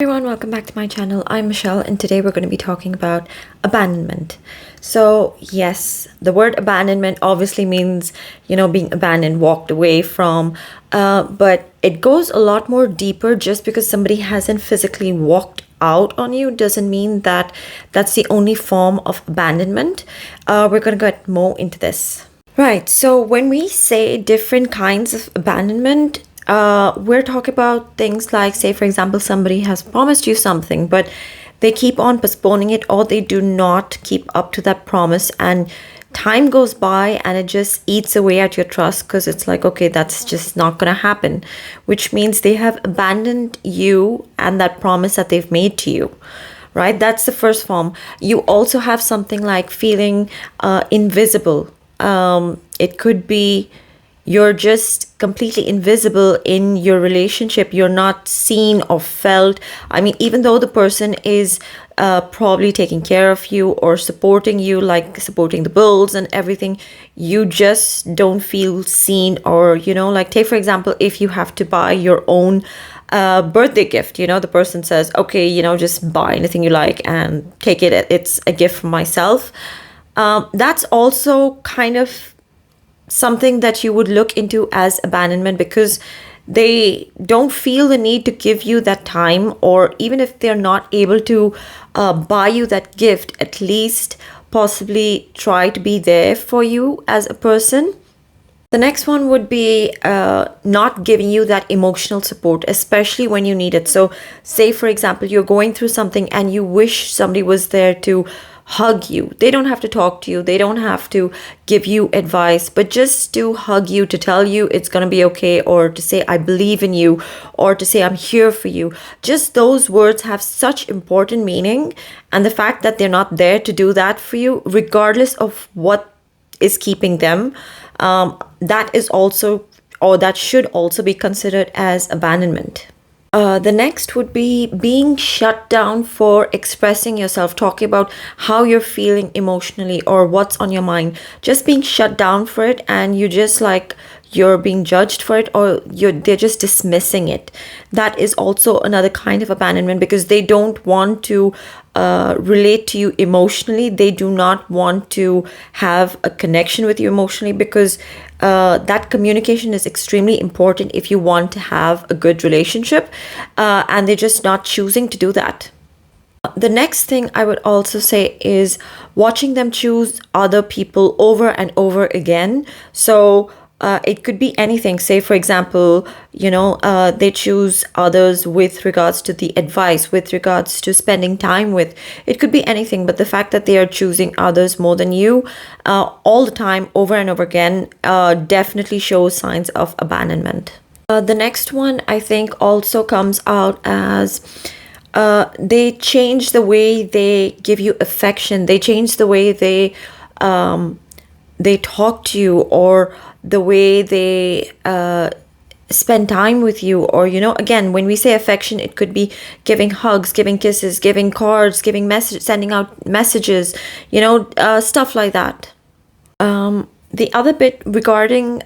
Everyone, welcome back to my channel. I'm Michelle, and today we're going to be talking about abandonment. So, yes, the word abandonment obviously means, being abandoned, walked away from, but it goes a lot more deeper. Just because somebody hasn't physically walked out on you doesn't mean that that's the only form of abandonment. We're going to get more into this. Right, so when we say different kinds of abandonment, we're talking about things like, say, for example, somebody has promised you something, but they keep on postponing it, or they do not keep up to that promise, and time goes by and it just eats away at your trust because it's like, okay, that's just not going to happen, which means they have abandoned you and that promise that they've made to you. Right, that's the first form. You also have something like feeling invisible. It could be you're just completely invisible in your relationship. You're not seen or felt. I mean, even though the person is probably taking care of you or supporting you, like supporting the bills and everything, you just don't feel seen. Or, like, take, for example, if you have to buy your own birthday gift, the person says, okay, just buy anything you like and take it. It's a gift from myself. That's also kind of something that you would look into as abandonment, because they don't feel the need to give you that time, or even if they're not able to buy you that gift, at least possibly try to be there for you as a person. The next one would be not giving you that emotional support, especially when you need it. So, say, for example, you're going through something and you wish somebody was there to hug you. They don't have to talk to you, they don't have to give you advice, but just to hug you, to tell you it's going to be okay, or to say, I believe in you, or to say, I'm here for you. Just those words have such important meaning. And the fact that they're not there to do that for you, regardless of what is keeping them, that is also, or that should also be considered as abandonment. The next would be being shut down for expressing yourself, talking about how you're feeling emotionally or what's on your mind. Just being shut down for it, and you just like you're being judged for it, or they're just dismissing it. That is also another kind of abandonment, because they don't want to relate to you emotionally. They do not want to have a connection with you emotionally, because that communication is extremely important if you want to have a good relationship, and they're just not choosing to do that. The next thing I would also say is watching them choose other people over and over again. So it could be anything. Say, for example, they choose others with regards to the advice, with regards to spending time with. It could be anything, but the fact that they are choosing others more than you all the time, over and over again, definitely shows signs of abandonment. The next one, I think, also comes out as they change the way they give you affection. They change the way they talk to you, or the way they spend time with you. Or, again, when we say affection, it could be giving hugs, giving kisses, giving cards, giving message, sending out messages, stuff like that. The other bit regarding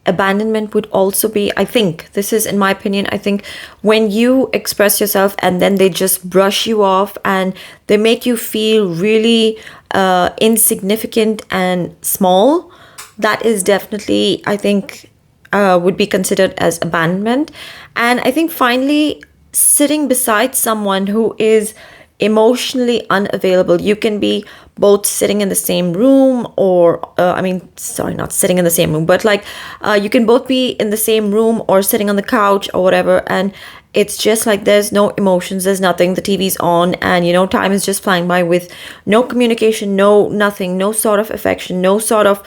abandonment would also be, I think, this is in my opinion, I think when you express yourself and then they just brush you off and they make you feel really insignificant and small, that is definitely, I think, would be considered as abandonment. And I think finally, sitting beside someone who is emotionally unavailable. You can be both sitting in the same room, or sorry, not sitting in the same room, but like you can both be in the same room or sitting on the couch or whatever, and it's just like there's no emotions, there's nothing, the TV's on, and time is just flying by with no communication, no nothing, no sort of affection, no sort of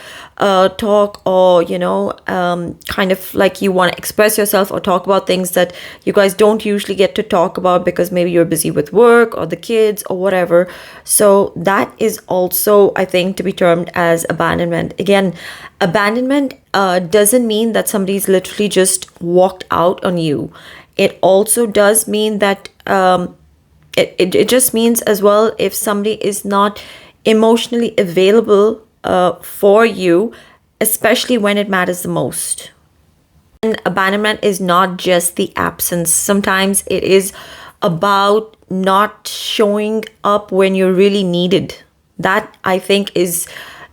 talk, or kind of like you want to express yourself or talk about things that you guys don't usually get to talk about because maybe you're busy with work or the kids or whatever. So that is also, I think, to be termed as abandonment. Again, abandonment doesn't mean that somebody's literally just walked out on you. It also does mean that it just means as well, if somebody is not emotionally available for you, especially when it matters the most. And abandonment is not just the absence. Sometimes it is about not showing up when you're really needed. That I think is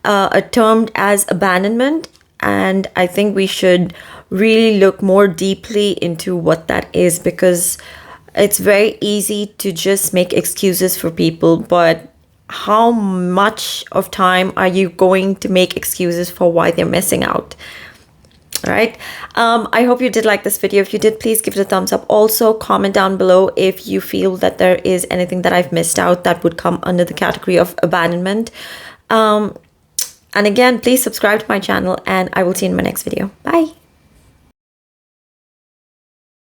termed as abandonment, and I think we should really look more deeply into what that is, because it's very easy to just make excuses for people, but how much of time are you going to make excuses for why they're missing out? All right. I hope you did like this video. If you did, please give it a thumbs up. Also, comment down below if you feel that there is anything that I've missed out that would come under the category of abandonment. And again, please subscribe to my channel, and I will see you in my next video. Bye.